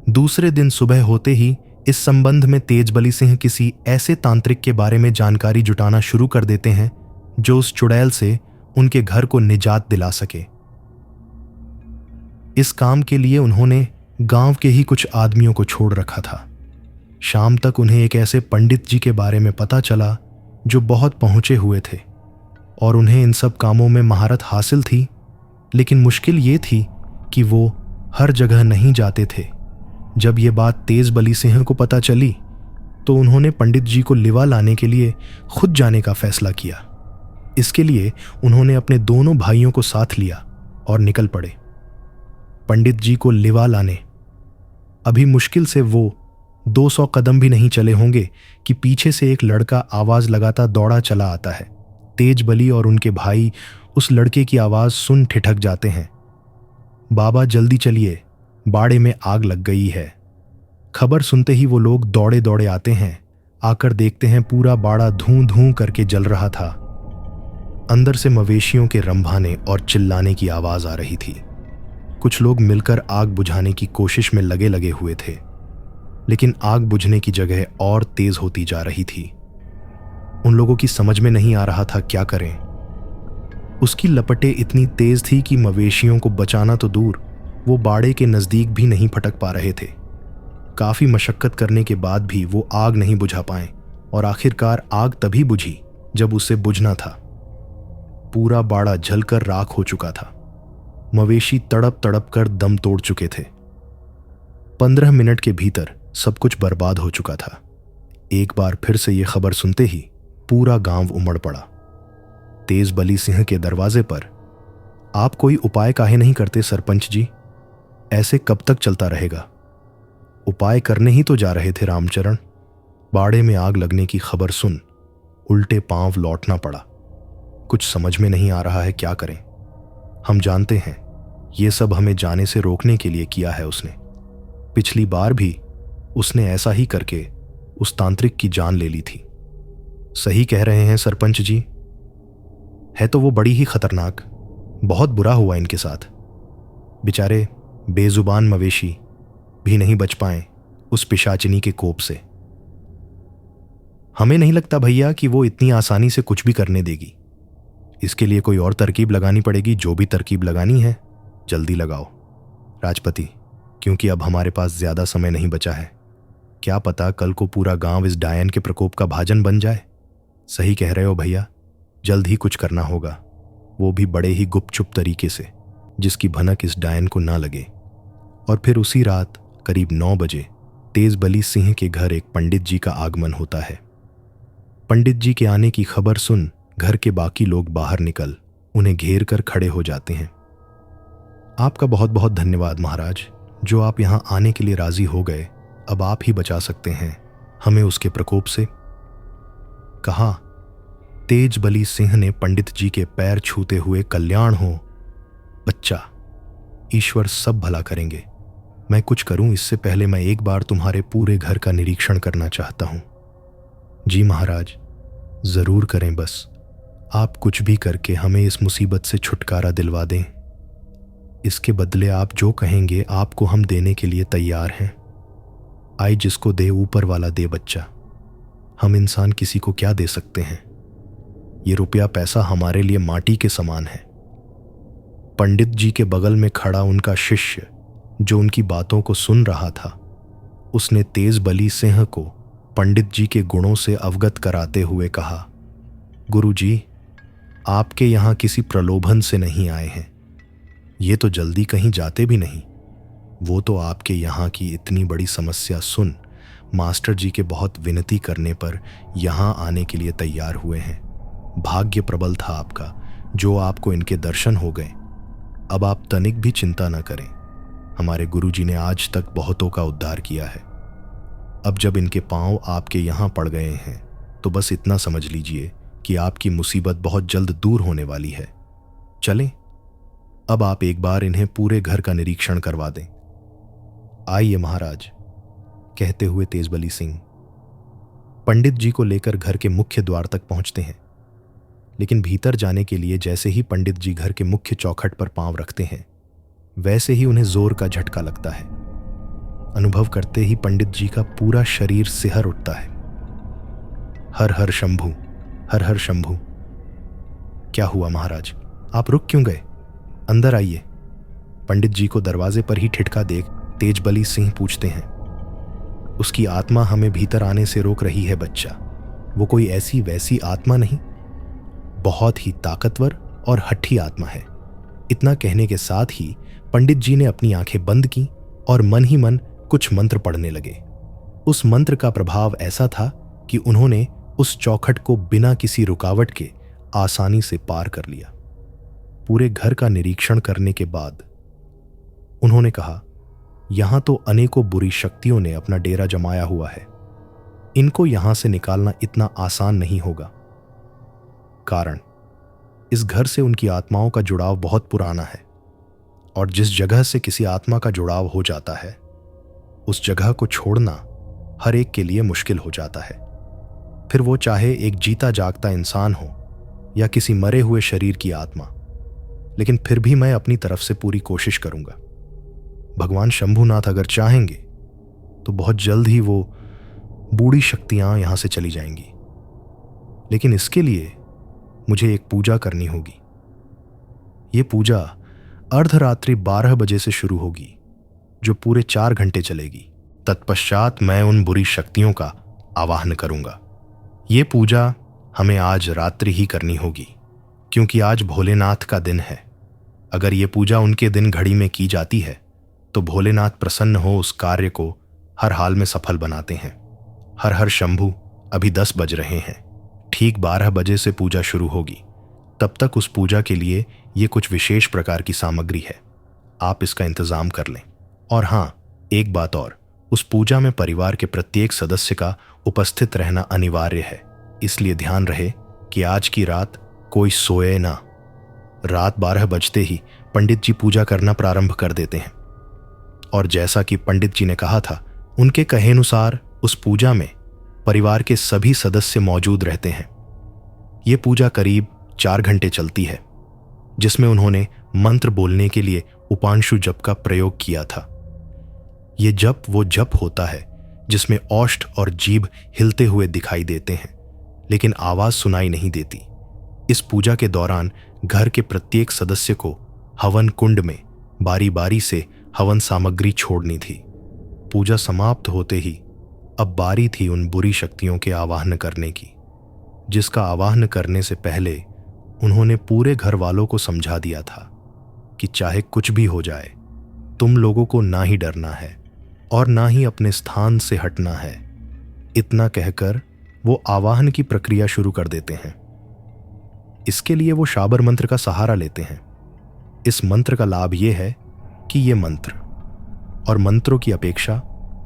Speaker 1: दूसरे दिन सुबह होते ही इस संबंध में तेजबली सिंह किसी ऐसे तांत्रिक के बारे में जानकारी जुटाना शुरू कर देते हैं जो उस चुड़ैल से उनके घर को निजात दिला सके। इस काम के लिए उन्होंने गांव के ही कुछ आदमियों को छोड़ रखा था। शाम तक उन्हें एक ऐसे पंडित जी के बारे में पता चला जो बहुत पहुंचे हुए थे और उन्हें इन सब कामों में महारत हासिल थी, लेकिन मुश्किल ये थी कि वो हर जगह नहीं जाते थे। जब ये बात तेजबली सिंह को पता चली तो उन्होंने पंडित जी को लिवा लाने के लिए खुद जाने का फैसला किया। इसके लिए उन्होंने अपने दोनों भाइयों को साथ लिया और निकल पड़े पंडित जी को लिवा लाने। अभी मुश्किल से वो 200 कदम भी नहीं चले होंगे कि पीछे से एक लड़का आवाज लगाता दौड़ा चला आता है। तेजबली और उनके भाई उस लड़के की आवाज सुन ठिठक जाते हैं। बाबा जल्दी चलिए, बाड़े में आग लग गई है। खबर सुनते ही वो लोग दौड़े दौड़े आते हैं। आकर देखते हैं पूरा बाड़ा धूं धूं करके जल रहा था। अंदर से मवेशियों के रंभाने और चिल्लाने की आवाज आ रही थी। कुछ लोग मिलकर आग बुझाने की कोशिश में लगे हुए थे, लेकिन आग बुझने की जगह और तेज होती जा रही थी। उन लोगों की समझ में नहीं आ रहा था क्या करें। उसकी लपटें इतनी तेज थी कि मवेशियों को बचाना तो दूर, वो बाड़े के नजदीक भी नहीं फटक पा रहे थे। काफी मशक्कत करने के बाद भी वो आग नहीं बुझा पाए और आखिरकार आग तभी बुझी जब उसे बुझना था। पूरा बाड़ा जलकर राख हो चुका था। मवेशी तड़प तड़प कर दम तोड़ चुके थे। 15 मिनट के भीतर सब कुछ बर्बाद हो चुका था। एक बार फिर से ये खबर सुनते ही पूरा गांव उमड़ पड़ा। तेजबली सिंह के दरवाजे पर, आप कोई उपाय काहे नहीं करते सरपंच जी? ऐसे कब तक चलता रहेगा? उपाय करने ही तो जा रहे थे रामचरण। बाड़े में आग लगने की खबर सुन उल्टे पांव लौटना पड़ा। कुछ समझ में नहीं आ रहा है क्या करें। हम जानते हैं ये सब हमें जाने से रोकने के लिए किया है उसने। पिछली बार भी उसने ऐसा ही करके उस तांत्रिक की जान ले ली थी। सही कह रहे हैं सरपंच जी। है तो वो बड़ी ही खतरनाक। बहुत बुरा हुआ इनके साथ। बेचारे बेजुबान मवेशी भी नहीं बच पाए उस पिशाचिनी के कोप से। हमें नहीं लगता भैया कि वो इतनी आसानी से कुछ भी करने देगी। इसके लिए कोई और तरकीब लगानी पड़ेगी। जो भी तरकीब लगानी है जल्दी लगाओ राजपति, क्योंकि अब हमारे पास ज्यादा समय नहीं बचा है। क्या पता कल को पूरा गांव इस डायन के प्रकोप का भाजन बन जाए। सही कह रहे हो भैया, जल्द ही कुछ करना होगा, वो भी बड़े ही गुपचुप तरीके से, जिसकी भनक इस डायन को ना लगे। और फिर उसी रात करीब 9 बजे तेजबली सिंह के घर एक पंडित जी का आगमन होता है। पंडित जी के आने की खबर सुन घर के बाकी लोग बाहर निकल उन्हें घेर कर खड़े हो जाते हैं। आपका बहुत बहुत धन्यवाद महाराज, जो आप यहां आने के लिए राजी हो गए। अब आप ही बचा सकते हैं हमें उसके प्रकोप से, कहा। तेजबली सिंह ने पंडित जी के पैर छूते हुए, कल्याण हो बच्चा, ईश्वर सब भला करेंगे। मैं कुछ करूं इससे पहले मैं एक बार तुम्हारे पूरे घर का निरीक्षण करना चाहता हूं। जी महाराज, जरूर करें, बस आप कुछ भी करके हमें इस मुसीबत से छुटकारा दिलवा दें। इसके बदले आप जो कहेंगे आपको हम देने के लिए तैयार हैं। आए जिसको दे ऊपर वाला दे बच्चा। हम इंसान किसी को क्या दे सकते हैं? ये रुपया पैसा हमारे लिए माटी के समान है। पंडित जी के बगल में खड़ा उनका शिष्य जो उनकी बातों को सुन रहा था, उसने तेजबली सिंह को पंडित जी के गुणों से अवगत कराते हुए कहा, गुरुजी, आपके यहां किसी प्रलोभन से नहीं आए हैं। ये तो जल्दी कहीं जाते भी नहीं। वो तो आपके यहाँ की इतनी बड़ी समस्या सुन मास्टर जी के बहुत विनती करने पर यहाँ आने के लिए तैयार हुए हैं। भाग्य प्रबल था आपका जो आपको इनके दर्शन हो गए। अब आप तनिक भी चिंता न करें। हमारे गुरुजी ने आज तक बहुतों का उद्धार किया है। अब जब इनके पांव आपके यहाँ पड़ गए हैं तो बस इतना समझ लीजिए कि आपकी मुसीबत बहुत जल्द दूर होने वाली है। चलें, अब आप एक बार इन्हें पूरे घर का निरीक्षण करवा दें। आइए महाराज, कहते हुए तेजबली सिंह पंडित जी को लेकर घर के मुख्य द्वार तक पहुंचते हैं। लेकिन भीतर जाने के लिए जैसे ही पंडित जी घर के मुख्य चौखट पर पांव रखते हैं, वैसे ही उन्हें जोर का झटका लगता है। अनुभव करते ही पंडित जी का पूरा शरीर सिहर उठता है। हर हर शंभू, हर हर शंभू। क्या हुआ महाराज, आप रुक क्यों गए? अंदर आइए। पंडित जी को दरवाजे पर ही ठिठका देख तेजबली सिंह पूछते हैं। उसकी आत्मा हमें भीतर आने से रोक रही है बच्चा। वो कोई ऐसी वैसी आत्मा नहीं, बहुत ही ताकतवर और हठी आत्मा है। इतना कहने के साथ ही पंडित जी ने अपनी आंखें बंद की और मन ही मन कुछ मंत्र पढ़ने लगे। उस मंत्र का प्रभाव ऐसा था कि उन्होंने उस चौखट को बिना किसी रुकावट के आसानी से पार कर लिया। पूरे घर का निरीक्षण करने के बाद उन्होंने कहा, यहां तो अनेकों बुरी शक्तियों ने अपना डेरा जमाया हुआ है। इनको यहां से निकालना इतना आसान नहीं होगा। कारण इस घर से उनकी आत्माओं का जुड़ाव बहुत पुराना है, और जिस जगह से किसी आत्मा का जुड़ाव हो जाता है, उस जगह को छोड़ना हर एक के लिए मुश्किल हो जाता है। फिर वो चाहे एक जीता जागता इंसान हो या किसी मरे हुए शरीर की आत्मा। लेकिन फिर भी मैं अपनी तरफ से पूरी कोशिश करूंगा। भगवान शंभुनाथ अगर चाहेंगे तो बहुत जल्द ही वो बूढ़ी शक्तियां यहां से चली जाएंगी। लेकिन इसके लिए मुझे एक पूजा करनी होगी। ये पूजा अर्धरात्रि 12 बजे से शुरू होगी, जो पूरे 4 घंटे चलेगी। तत्पश्चात मैं उन बुरी शक्तियों का आवाहन करूंगा। ये पूजा हमें आज रात्रि ही करनी होगी, क्योंकि आज भोलेनाथ का दिन है। अगर ये पूजा उनके दिन घड़ी में की जाती है तो भोलेनाथ प्रसन्न हो उस कार्य को हर हाल में सफल बनाते हैं। हर हर शंभू। अभी 10 बज रहे हैं। ठीक 12 बजे से पूजा शुरू होगी। तब तक उस पूजा के लिए ये कुछ विशेष प्रकार की सामग्री है, आप इसका इंतजाम कर लें। और हां, एक बात और, उस पूजा में परिवार के प्रत्येक सदस्य का उपस्थित रहना अनिवार्य है। इसलिए ध्यान रहे कि आज की रात कोई सोए ना। रात 12 बजते ही पंडित जी पूजा करना प्रारंभ कर देते हैं, और जैसा कि पंडित जी ने कहा था, उनके कहे अनुसार उस पूजा में परिवार के सभी सदस्य मौजूद रहते हैं। ये पूजा करीब 4 घंटे चलती है, जिसमें उन्होंने मंत्र बोलने के लिए उपांशु जप का प्रयोग किया था। ये जप वो जप होता है जिसमें ओष्ठ और जीभ हिलते हुए दिखाई देते हैं, लेकिन आवाज सुनाई नहीं देती। इस पूजा के दौरान घर के प्रत्येक सदस्य को हवन कुंड में बारी बारी से हवन सामग्री छोड़नी थी। पूजा समाप्त होते ही अब बारी थी उन बुरी शक्तियों के आवाहन करने की, जिसका आवाहन करने से पहले उन्होंने पूरे घर वालों को समझा दिया था कि चाहे कुछ भी हो जाए, तुम लोगों को ना ही डरना है और ना ही अपने स्थान से हटना है। इतना कहकर वो आवाहन की प्रक्रिया शुरू कर देते हैं। इसके लिए वो शाबर मंत्र का सहारा लेते हैं। इस मंत्र का लाभ ये है कि ये मंत्र और मंत्रों की अपेक्षा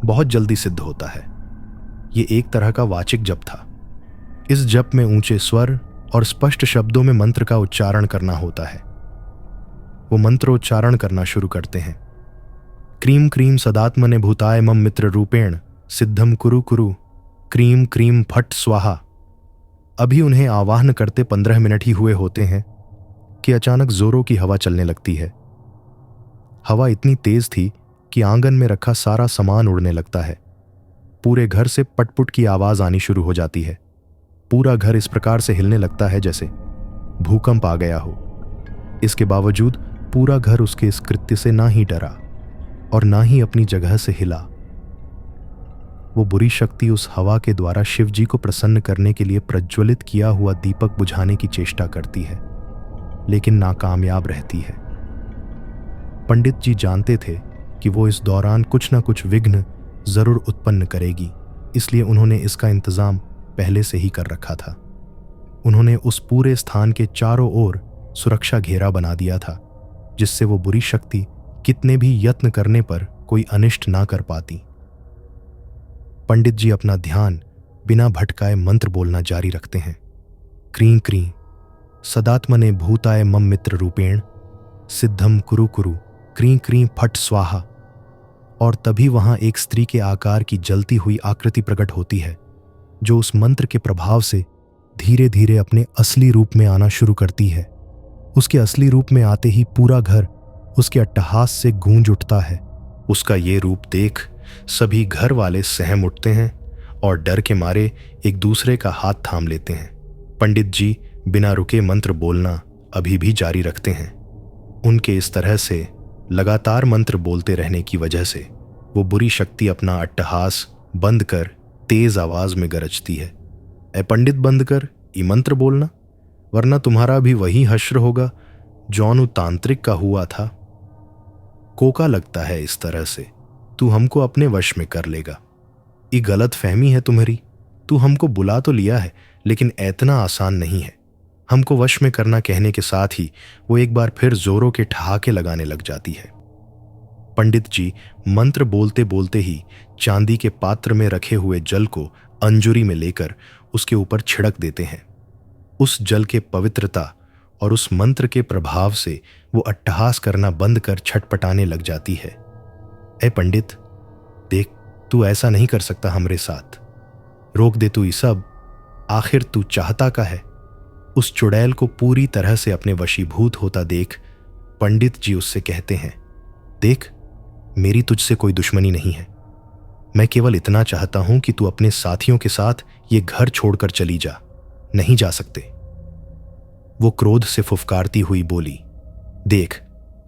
Speaker 1: बहुत जल्दी सिद्ध होता है। ये एक तरह का वाचिक जप था। इस जप में ऊंचे स्वर और स्पष्ट शब्दों में मंत्र का उच्चारण करना होता है। वो मंत्रोच्चारण करना शुरू करते हैं। क्रीम क्रीम सदात्मने भूताय मम मित्र रूपेण सिद्धम कुरु कुरु क्रीम क्रीम फट स्वाहा। अभी उन्हें आवाहन करते 15 मिनट ही हुए होते हैं कि अचानक जोरों की हवा चलने लगती है। हवा इतनी तेज थी कि आंगन में रखा सारा सामान उड़ने लगता है। पूरे घर से पटपुट की आवाज आनी शुरू हो जाती है। पूरा घर इस प्रकार से हिलने लगता है जैसे भूकंप आ गया हो। इसके बावजूद पूरा घर उसके इस कृत्य से ना ही डरा और ना ही अपनी जगह से हिला। वो बुरी शक्ति उस हवा के द्वारा शिव जी को प्रसन्न करने के लिए प्रज्वलित किया हुआ दीपक बुझाने की चेष्टा करती है, लेकिन नाकामयाब रहती है। पंडित जी जानते थे कि वो इस दौरान कुछ न कुछ विघ्न जरूर उत्पन्न करेगी, इसलिए उन्होंने इसका इंतजाम पहले से ही कर रखा था। उन्होंने उस पूरे स्थान के चारों ओर सुरक्षा घेरा बना दिया था, जिससे वो बुरी शक्ति कितने भी यत्न करने पर कोई अनिष्ट ना कर पाती। पंडित जी अपना ध्यान बिना भटकाए मंत्र बोलना जारी रखते हैं। क्रीं क्रीं सदात्मने भूताय मम मित्र रूपेण सिद्धम कुरु कुरु क्रीं क्रीं फट स्वाहा। और तभी वहां एक स्त्री के आकार की जलती हुई आकृति प्रकट होती है, जो उस मंत्र के प्रभाव से धीरे धीरे अपने असली रूप में आना शुरू करती है। उसके असली रूप में आते ही पूरा घर उसके अट्टहास से गूंज उठता है। उसका ये रूप देख सभी घर वाले सहम उठते हैं और डर के मारे एक दूसरे का हाथ थाम लेते हैं। पंडित जी बिना रुके मंत्र बोलना अभी भी जारी रखते हैं। उनके इस तरह से लगातार मंत्र बोलते रहने की वजह से वो बुरी शक्ति अपना अट्टहास बंद कर तेज आवाज में गरजती है, ए पंडित बंद कर ये मंत्र बोलना, वरना तुम्हारा भी वही हश्र होगा जौन तांत्रिक का हुआ था। कोका लगता है इस तरह से तू हमको अपने वश में कर लेगा। ये गलत फहमी है तुम्हारी। तू हमको बुला तो लिया है, लेकिन इतना आसान नहीं है। हमको वश में करना कहने के साथ ही वो एक बार फिर जोरों के ठहाके लगाने लग जाती है। पंडित जी मंत्र बोलते बोलते ही चांदी के पात्र में रखे हुए जल को अंजुरी में लेकर उसके ऊपर छिड़क देते हैं। उस जल के पवित्रता और उस मंत्र के प्रभाव से वो अट्टहास करना बंद कर छटपटाने लग जाती है। ए पंडित, देख, तू ऐसा नहीं कर सकता हमरे साथ। रोक दे तू ये सब। आखिर तू चाहता का है। उस चुड़ैल को पूरी तरह से अपने वशीभूत होता देख पंडित जी उससे कहते हैं, देख, मेरी तुझसे कोई दुश्मनी नहीं है। मैं केवल इतना चाहता हूं कि तू अपने साथियों के साथ ये घर छोड़कर चली जा। नहीं जा सकते। वो क्रोध से फुफकारती हुई बोली, देख,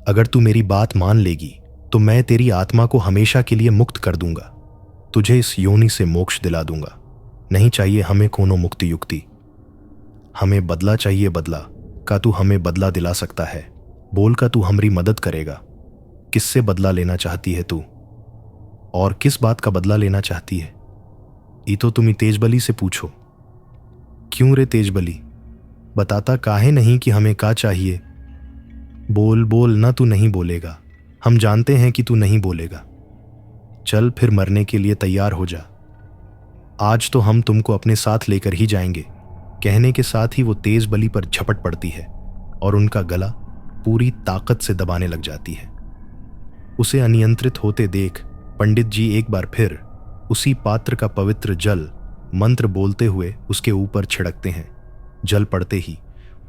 Speaker 1: अगर तू मेरी बात मान लेगी तो मैं तेरी आत्मा को हमेशा के लिए मुक्त कर दूंगा। तुझे इस योनि से मोक्ष दिला दूंगा। नहीं चाहिए हमें कोनो मुक्ति युक्ति। हमें बदला चाहिए। बदला का तू हमें बदला दिला सकता है। बोल का तू हमारी मदद करेगा। किससे बदला लेना चाहती है तू? और किस बात का बदला लेना चाहती है? ये तो तुम तेजबली से पूछो। क्यों रे तेजबली, बताता काहे नहीं कि हमें क्या चाहिए? बोल बोल ना। तू नहीं बोलेगा। हम जानते हैं कि तू नहीं बोलेगा। चल फिर मरने के लिए तैयार हो जा। आज तो हम तुमको अपने साथ लेकर ही जाएंगे। कहने के साथ ही वो तेजबली पर झपट पड़ती है और उनका गला पूरी ताकत से दबाने लग जाती है। उसे अनियंत्रित होते देख पंडित जी एक बार फिर उसी पात्र का पवित्र जल मंत्र बोलते हुए उसके ऊपर छिड़कते हैं। जल पड़ते ही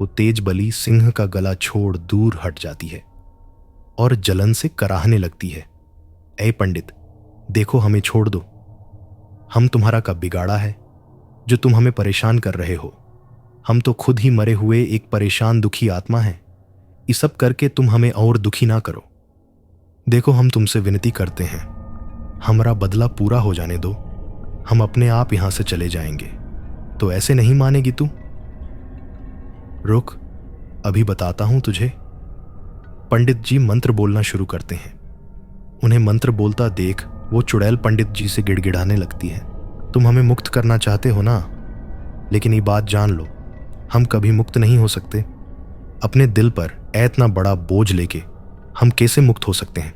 Speaker 1: वो तेजबली सिंह का गला छोड़ दूर हट जाती है और जलन से कराहने लगती है। ऐ पंडित, देखो, हमें छोड़ दो। हम तुम्हारा कब बिगाड़ा है जो तुम हमें परेशान कर रहे हो? हम तो खुद ही मरे हुए एक परेशान दुखी आत्मा हैं। ये सब करके तुम हमें और दुखी ना करो। देखो, हम तुमसे विनती करते हैं, हमारा बदला पूरा हो जाने दो। हम अपने आप यहां से चले जाएंगे। तो ऐसे नहीं मानेगी तू? रुक, अभी बताता हूं तुझे। पंडित जी मंत्र बोलना शुरू करते हैं। उन्हें मंत्र बोलता देख वो चुड़ैल पंडित जी से गिड़गिड़ाने लगती है। तुम हमें मुक्त करना चाहते हो ना, लेकिन ये बात जान लो, हम कभी मुक्त नहीं हो सकते। अपने दिल पर इतना बड़ा बोझ लेके हम कैसे मुक्त हो सकते हैं?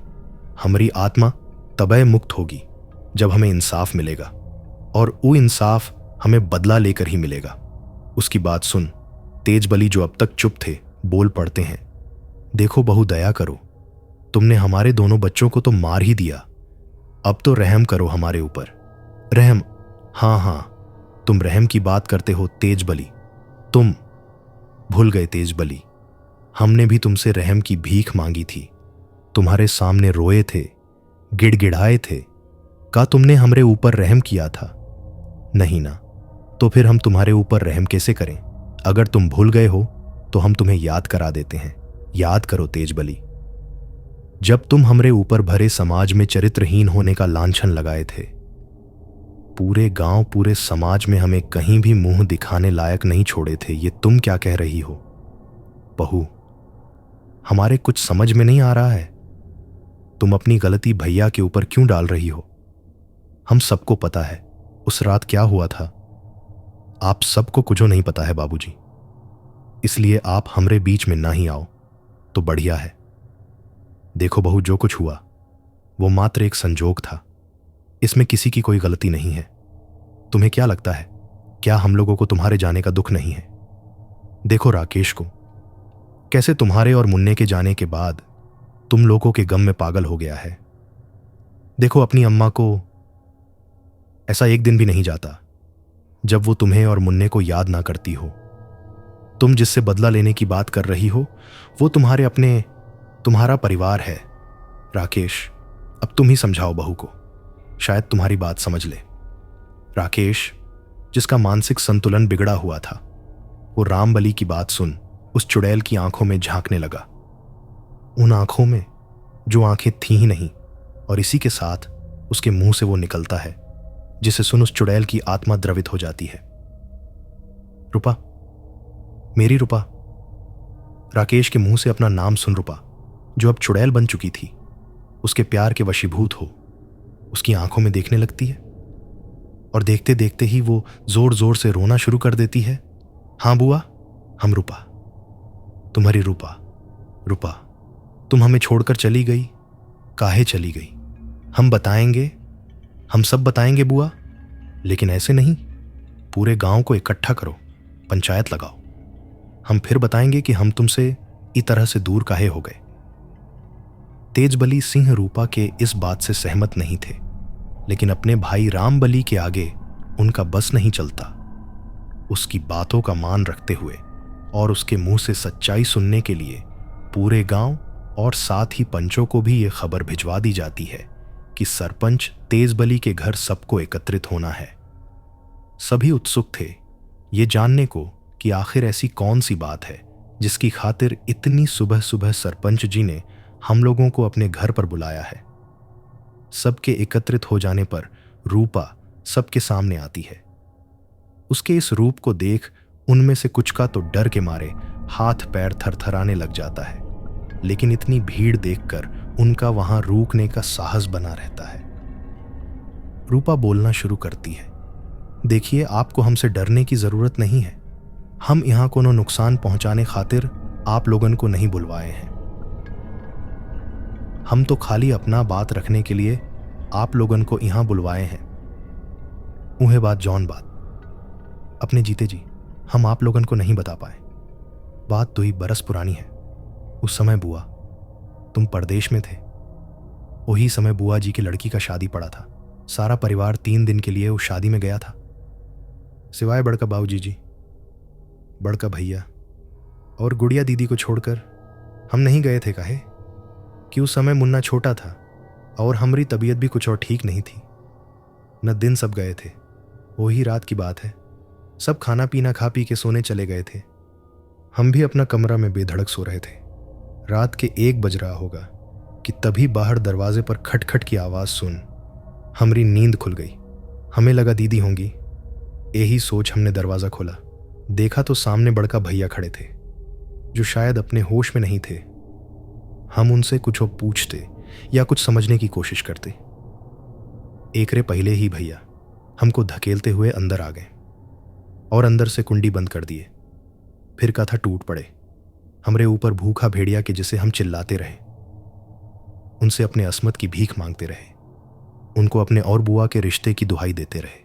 Speaker 1: हमारी आत्मा तबै मुक्त होगी जब हमें इंसाफ मिलेगा, और वो इंसाफ हमें बदला लेकर ही मिलेगा। उसकी बात सुन। तेजबली जो अब तक चुप थे बोल पड़ते हैं, देखो बहू, दया करो। तुमने हमारे दोनों बच्चों को तो मार ही दिया। अब तो रहम करो हमारे ऊपर। रहम? हाँ, तुम रहम की बात करते हो तेजबली। तुम भूल गए तेजबली, हमने भी तुमसे रहम की भीख मांगी थी। तुम्हारे सामने रोए थे, गिड़गिड़ाए थे। का तुमने हमरे ऊपर रहम किया था? नहीं ना। तो फिर हम तुम्हारे ऊपर रहम कैसे करें? अगर तुम भूल गए हो तो हम तुम्हें याद करा देते हैं। याद करो तेजबली, जब तुम हमरे ऊपर भरे समाज में चरित्रहीन होने का लांछन लगाए थे, पूरे गांव, पूरे समाज में हमें कहीं भी मुंह दिखाने लायक नहीं छोड़े थे। ये तुम क्या कह रही हो? बहू, हमारे कुछ समझ में नहीं आ रहा है। तुम अपनी गलती भैया के ऊपर क्यों डाल रही हो? हम सबको पता है उस रात क्या हुआ था। आप सबको कुछ नहीं पता है बाबूजी, इसलिए आप हमरे बीच में ना ही आओ तो बढ़िया है। देखो बहू, जो कुछ हुआ वो मात्र एक संजोग था। इसमें किसी की कोई गलती नहीं है। तुम्हें क्या लगता है, क्या हम लोगों को तुम्हारे जाने का दुख नहीं है? देखो राकेश को, कैसे तुम्हारे और मुन्ने के जाने के बाद तुम लोगों के गम में पागल हो गया है। देखो अपनी अम्मा को, ऐसा एक दिन भी नहीं जाता जब वो तुम्हें और मुन्ने को याद ना करती हो। तुम जिससे बदला लेने की बात कर रही हो वो तुम्हारा परिवार है। राकेश, अब तुम ही समझाओ बहू को, शायद तुम्हारी बात समझ ले। राकेश, जिसका मानसिक संतुलन बिगड़ा हुआ था, वो रामबली की बात सुन उस चुड़ैल की आंखों में झांकने लगा, उन आंखों में जो आंखें थी ही नहीं, और इसी के साथ उसके मुंह से वो निकलता है जिसे सुन उस चुड़ैल की आत्मा द्रवित हो जाती है। रूपा, मेरी रूपा। राकेश के मुंह से अपना नाम सुन रूपा, जो अब चुड़ैल बन चुकी थी, उसके प्यार के वशीभूत हो उसकी आंखों में देखने लगती है, और देखते देखते ही वो जोर जोर से रोना शुरू कर देती है। हाँ बुआ, हम रूपा, तुम्हारी रूपा। रूपा, तुम हमें छोड़कर चली गई, काहे चली गई? हम बताएंगे, हम सब बताएंगे बुआ, लेकिन ऐसे नहीं। पूरे गांव को इकट्ठा करो, पंचायत लगाओ। हम फिर बताएंगे कि हम तुमसे इस तरह से दूर काहे हो गए। तेजबली सिंह रूपा के इस बात से सहमत नहीं थे, लेकिन अपने भाई रामबली के आगे उनका बस नहीं चलता। उसकी बातों का मान रखते हुए और उसके मुंह से सच्चाई सुनने के लिए पूरे गांव और साथ ही पंचों को भी ये खबर भिजवा दी जाती है कि सरपंच तेजबली के घर सबको एकत्रित होना है। सभी उत्सुक थे ये जानने को कि आखिर ऐसी कौन सी बात है जिसकी खातिर इतनी सुबह सुबह सरपंच जी ने हम लोगों को अपने घर पर बुलाया है। सबके एकत्रित हो जाने पर रूपा सबके सामने आती है। उसके इस रूप को देख उनमें से कुछ का तो डर के मारे हाथ पैर थरथराने लग जाता है, लेकिन इतनी भीड़ देखकर उनका वहां रुकने का साहस बना रहता है। रूपा बोलना शुरू करती है, देखिए आपको हमसे डरने की जरूरत नहीं है। हम यहां कोनो नुकसान पहुंचाने खातिर आप लोगन को नहीं बुलवाए हैं। हम तो खाली अपना बात रखने के लिए आप लोगन को यहां बुलवाए हैं। उहे बात जौन बात अपने जीते जी हम आप लोगन को नहीं बता पाए। बात 2 बरस पुरानी है। उस समय बुआ तुम परदेश में थे। वही समय बुआ जी की लड़की का शादी पड़ा था। सारा परिवार 3 दिन के लिए उस शादी में गया था, सिवाय बड़का बाबूजी जी, बड़का भैया और गुड़िया दीदी को छोड़कर हम नहीं गए थे। काहे कि उस समय मुन्ना छोटा था और हमारी तबीयत भी कुछ और ठीक नहीं थी। न दिन सब गए थे। वही रात की बात है, सब खाना पीना खा पी के सोने चले गए थे। हम भी अपना कमरा में बेधड़क सो रहे थे। रात के 1 बज रहा होगा कि तभी बाहर दरवाजे पर खटखट की आवाज़ सुन हमारी नींद खुल गई। हमें लगा दीदी होंगी। यही सोच हमने दरवाज़ा खोला। देखा तो सामने बड़का भैया खड़े थे, जो शायद अपने होश में नहीं थे। हम उनसे कुछ पूछते या कुछ समझने की कोशिश करते। एकरे पहले ही भैया हमको धकेलते हुए अंदर आ गए और अंदर से कुंडी बंद कर दिए। फिर कथा टूट पड़े। हमरे ऊपर भूखा भेड़िया के जिसे हम चिल्लाते रहे, उनसे अपने अस्मत की भीख मांगते रहे, उनको अपने और बुआ के रिश्ते की दुहाई देते रहे,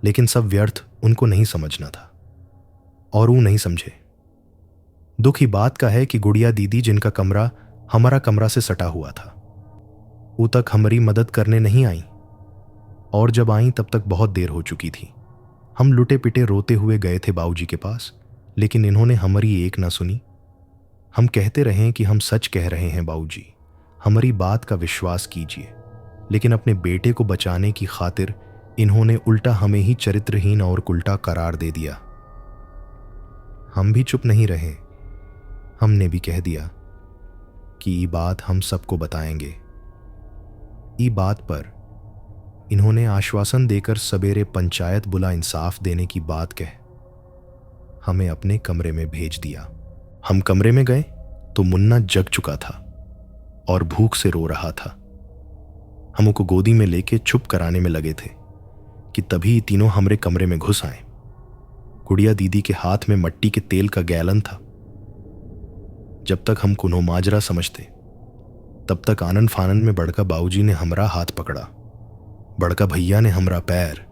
Speaker 1: लेकिन सब व्यर्थ। उनको नहीं समझना था और वो नहीं समझे। दुख ही बात का है कि गुड़िया दीदी, जिनका कमरा हमारा कमरा से सटा हुआ था, वो तक हमारी मदद करने नहीं आई, और जब आई तब तक बहुत देर हो चुकी थी। हम लुटे पिटे रोते हुए गए थे बाबूजी के पास, लेकिन इन्होंने हमारी एक ना सुनी। हम कहते रहे कि हम सच कह रहे हैं बाबूजी, हमारी बात का विश्वास कीजिए, लेकिन अपने बेटे को बचाने की खातिर इन्होंने उल्टा हमें ही चरित्रहीन और उल्टा करार दे दिया। हम भी चुप नहीं रहे। हमने भी कह दिया कि ये बात हम सबको बताएंगे। ये बात पर इन्होंने आश्वासन देकर सवेरे पंचायत बुला इंसाफ देने की बात कह हमें अपने कमरे में भेज दिया। हम कमरे में गए तो मुन्ना जग चुका था और भूख से रो रहा था। हम उसको गोदी में लेके चुप कराने में लगे थे कि तभी तीनों हमरे कमरे में घुस आए। गुड़िया दीदी के हाथ में मट्टी के तेल का गैलन था। जब तक हम कुनो माजरा समझते, तब तक आनन फानन में बड़का बाबूजी ने हमरा हाथ पकड़ा, बड़का भैया ने हमरा पैर,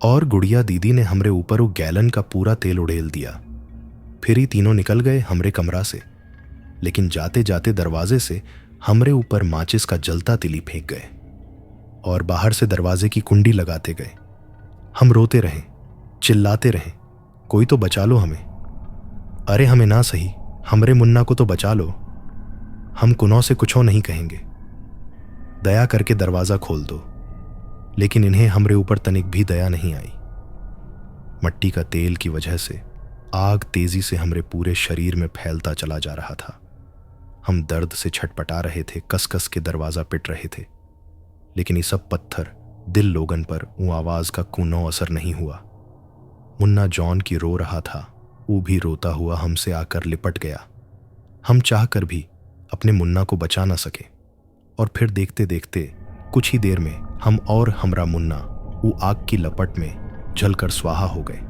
Speaker 1: और गुड़िया दीदी ने हमरे ऊपर वो गैलन का पूरा तेल उड़ेल दिया। फिर ही तीनों निकल गए हमरे कमरा से, लेकिन जाते जाते दरवाजे से हमरे ऊपर माचिस का जलता तिली फेंक गए और बाहर से दरवाजे की कुंडी लगाते गए। हम रोते रहे, चिल्लाते रहे, कोई तो बचा लो हमें, अरे हमें ना सही, हमरे मुन्ना को तो बचा लो, हम कुनौ से कुछो नहीं कहेंगे, दया करके दरवाजा खोल दो। लेकिन इन्हें हमरे ऊपर तनिक भी दया नहीं आई। मट्टी का तेल की वजह से आग तेजी से हमरे पूरे शरीर में फैलता चला जा रहा था। हम दर्द से छटपटा रहे थे, कस कस के दरवाजा पिट रहे थे, लेकिन ये सब पत्थर दिल लोगन पर वो आवाज का कुनो असर नहीं हुआ। मुन्ना जॉन की रो रहा था, वो भी रोता हुआ हमसे आकर लिपट गया। हम चाहकर भी अपने मुन्ना को बचा ना सके और फिर देखते देखते कुछ ही देर में हम और हमरा मुन्ना वो आग की लपट में जलकर स्वाहा हो गए।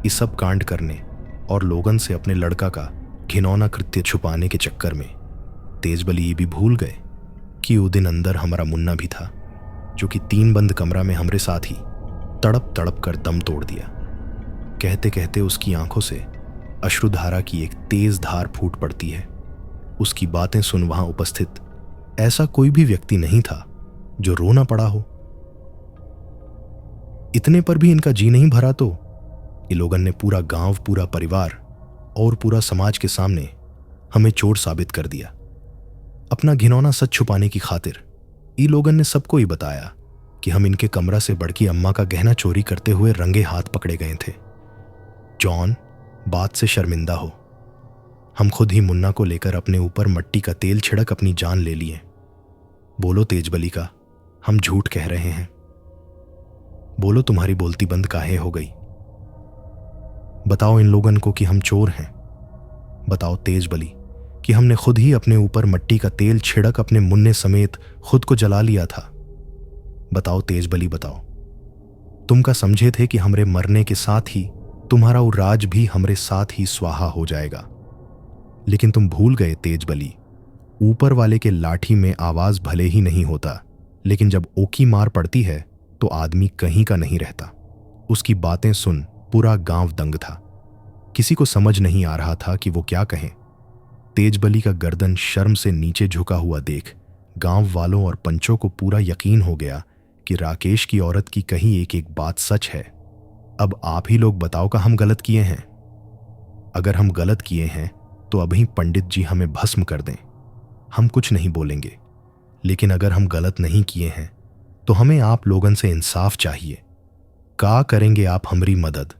Speaker 1: इस सब कांड करने और लोगन से अपने लड़का का घिनौना कृत्य छुपाने के चक्कर में तेजबली ये भी भूल गए कि वो दिन अंदर हमारा मुन्ना भी था, जो कि 3 बंद कमरा में हमरे साथ ही तड़प तड़प कर दम तोड़ दिया। कहते कहते उसकी आंखों से अश्रुधारा की एक तेज धार फूट पड़ती है। उसकी बातें सुन वहां उपस्थित ऐसा कोई भी व्यक्ति नहीं था जो रो ना पड़ा हो। इतने पर भी इनका जी नहीं भरा तो ये लोगन ने पूरा गांव, पूरा परिवार और पूरा समाज के सामने हमें चोर साबित कर दिया। अपना घिनौना सच छुपाने की खातिर ये लोगन ने सबको ही बताया कि हम इनके कमरा से बड़की अम्मा का गहना चोरी करते हुए रंगे हाथ पकड़े गए थे। जॉन बात से शर्मिंदा हो, हम खुद ही मुन्ना को लेकर अपने ऊपर मट्टी का तेल छिड़क अपनी जान ले लिए। बोलो तेजबली का, हम झूठ कह रहे हैं। बोलो तुम्हारी बोलती बंद काहे हो गई। बताओ इन लोगन को कि हम चोर हैं। बताओ तेजबली कि हमने खुद ही अपने ऊपर मट्टी का तेल छिड़क अपने मुन्ने समेत खुद को जला लिया था। बताओ तेजबली, बताओ। तुम का समझे थे कि हमरे मरने के साथ ही तुम्हारा वो राज भी हमरे साथ ही स्वाहा हो जाएगा, लेकिन तुम भूल गए तेजबली, ऊपर वाले के लाठी में आवाज भले ही नहीं होता, लेकिन जब ओकी मार पड़ती है तो आदमी कहीं का नहीं रहता। उसकी बातें सुन पूरा गांव दंग था। किसी को समझ नहीं आ रहा था कि वो क्या कहें। तेजबली का गर्दन शर्म से नीचे झुका हुआ देख गांव वालों और पंचों को पूरा यकीन हो गया कि राकेश की औरत की कही एक एक बात सच है। अब आप ही लोग बताओ का हम गलत किए हैं। अगर हम गलत किए हैं तो अभी पंडित जी हमें भस्म कर दें, हम कुछ नहीं बोलेंगे। लेकिन अगर हम गलत नहीं किए हैं तो हमें आप लोगन से इंसाफ चाहिए। का करेंगे आप हमारी मदद?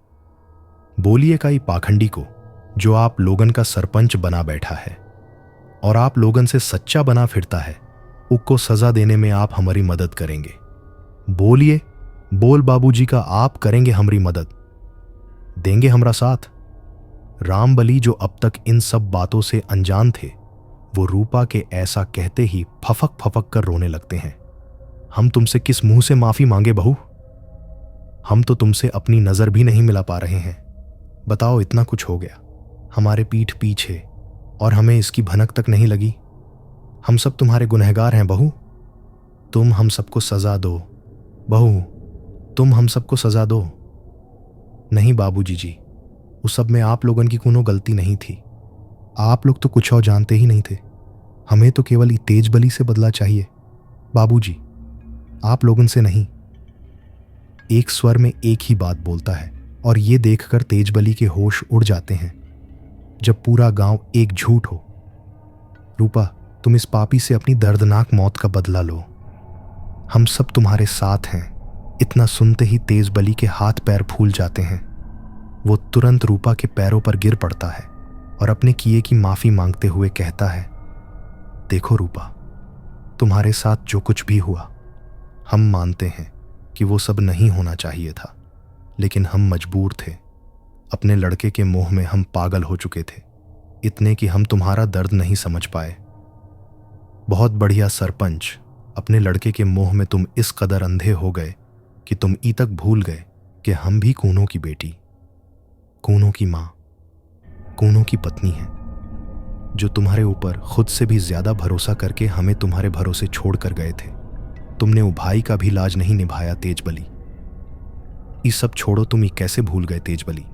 Speaker 1: बोलिए का पाखंडी को जो आप लोगन का सरपंच बना बैठा है और आप लोगन से सच्चा बना फिरता है, उसको सजा देने में आप हमारी मदद करेंगे। बोलिए, बोल बाबूजी का, आप करेंगे हमारी मदद, देंगे हमारा साथ। रामबली जो अब तक इन सब बातों से अनजान थे, वो रूपा के ऐसा कहते ही फफक फफक कर रोने लगते हैं। हम तुमसे किस मुंह से माफी मांगे बहू? हम तो तुमसे अपनी नजर भी नहीं मिला पा रहे हैं। बताओ, इतना कुछ हो गया हमारे पीठ पीछे और हमें इसकी भनक तक नहीं लगी। हम सब तुम्हारे गुनहगार हैं बहू, तुम हम सबको सजा दो। बहू, तुम हम सबको सजा दो। नहीं बाबूजी जी, उस सब में आप लोगन की कोनो गलती नहीं थी। आप लोग तो कुछ और जानते ही नहीं थे। हमें तो केवल तेजबली से बदला चाहिए बाबूजी, आप लोगन से नहीं। एक स्वर में एक ही बात बोलता है और ये देखकर तेजबली के होश उड़ जाते हैं जब पूरा गांव एक झूठ हो। रूपा, तुम इस पापी से अपनी दर्दनाक मौत का बदला लो, हम सब तुम्हारे साथ हैं। इतना सुनते ही तेजबली के हाथ पैर फूल जाते हैं। वो तुरंत रूपा के पैरों पर गिर पड़ता है और अपने किए की माफी मांगते हुए कहता है, देखो रूपा, तुम्हारे साथ जो कुछ भी हुआ, हम मानते हैं कि वो सब नहीं होना चाहिए था, लेकिन हम मजबूर थे। अपने लड़के के मोह में हम पागल हो चुके थे, इतने कि हम तुम्हारा दर्द नहीं समझ पाए। बहुत बढ़िया सरपंच, अपने लड़के के मोह में तुम इस कदर अंधे हो गए कि तुम ई तक भूल गए कि हम भी कूनों की बेटी, कूनों की माँ, कूनों की पत्नी हैं, जो तुम्हारे ऊपर खुद से भी ज्यादा भरोसा करके हमें तुम्हारे भरोसे छोड़ कर गए थे। तुमने वो भाई का भी लाज नहीं निभाया तेजबली। ये सब छोड़ो, तुम ये कैसे भूल गए तेजबली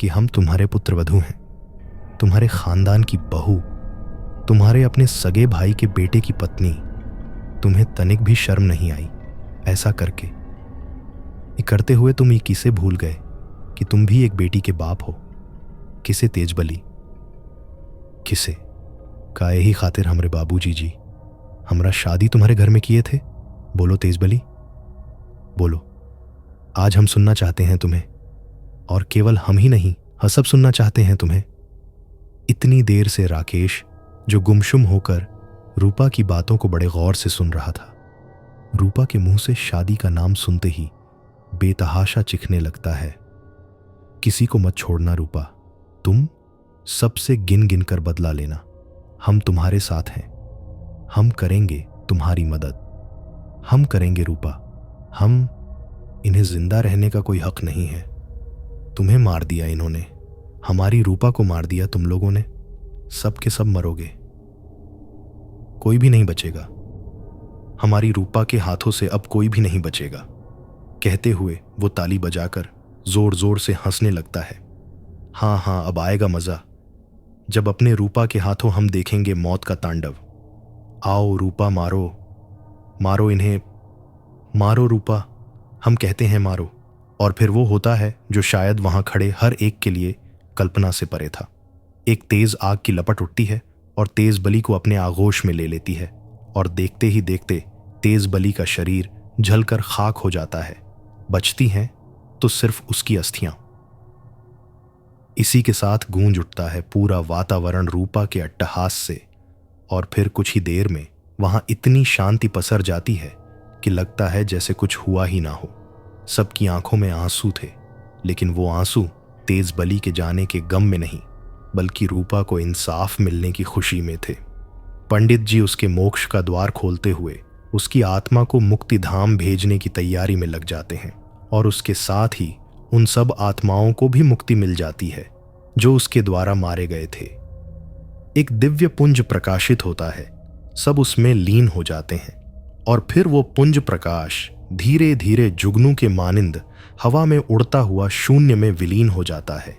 Speaker 1: कि हम तुम्हारे पुत्रवधू हैं। तुम्हारे खानदान की बहू, तुम्हारे अपने सगे भाई के बेटे की पत्नी, तुम्हें तनिक भी शर्म नहीं आई ऐसा करके? ये करते हुए तुम ये किसे भूल गए कि तुम भी एक बेटी के बाप हो? किसे तेजबली? किसे? काहे ही खातिर हमरे बाबूजी जी हमरा शादी तुम्हारे घर में किए थे? बोलो तेजबली, बोलो। आज हम सुनना चाहते हैं तुम्हें, और केवल हम ही नहीं, हम सब सुनना चाहते हैं तुम्हें। इतनी देर से राकेश, जो गुमशुम होकर रूपा की बातों को बड़े गौर से सुन रहा था, रूपा के मुंह से शादी का नाम सुनते ही बेतहाशा चिखने लगता है। किसी को मत छोड़ना रूपा, तुम सबसे गिन गिन कर बदला लेना। हम तुम्हारे साथ हैं, हम करेंगे तुम्हारी मदद, हम करेंगे रूपा। हम इन्हें जिंदा रहने का कोई हक नहीं है। तुम्हें मार दिया इन्होंने, हमारी रूपा को मार दिया तुम लोगों ने। सब के सब मरोगे, कोई भी नहीं बचेगा। हमारी रूपा के हाथों से अब कोई भी नहीं बचेगा। कहते हुए वो ताली बजाकर जोर जोर से हंसने लगता है। हाँ हाँ, अब आएगा मजा, जब अपने रूपा के हाथों हम देखेंगे मौत का तांडव। आओ रूपा, मारो मारो इन्हें, मारो रूपा, हम कहते हैं मारो। और फिर वो होता है जो शायद वहां खड़े हर एक के लिए कल्पना से परे था। एक तेज आग की लपट उठती है और तेज बली को अपने आगोश में ले लेती है, और देखते ही देखते तेज बली का शरीर जलकर खाक हो जाता है। बचती हैं तो सिर्फ उसकी अस्थियां। इसी के साथ गूंज उठता है पूरा वातावरण रूपा के अट्टहास से, और फिर कुछ ही देर में वहां इतनी शांति पसर जाती है कि लगता है जैसे कुछ हुआ ही ना हो। सबकी आंखों में आंसू थे, लेकिन वो आंसू तेज बली के जाने के गम में नहीं, बल्कि रूपा को इंसाफ मिलने की खुशी में थे। पंडित जी उसके मोक्ष का द्वार खोलते हुए उसकी आत्मा को मुक्ति धाम भेजने की तैयारी में लग जाते हैं, और उसके साथ ही उन सब आत्माओं को भी मुक्ति मिल जाती है जो उसके द्वारा मारे गए थे। एक दिव्य पुंज प्रकाशित होता है, सब उसमें लीन हो जाते हैं, और फिर वो पुंज प्रकाश धीरे धीरे जुगनू के मानिंद हवा में उड़ता हुआ शून्य में विलीन हो जाता है।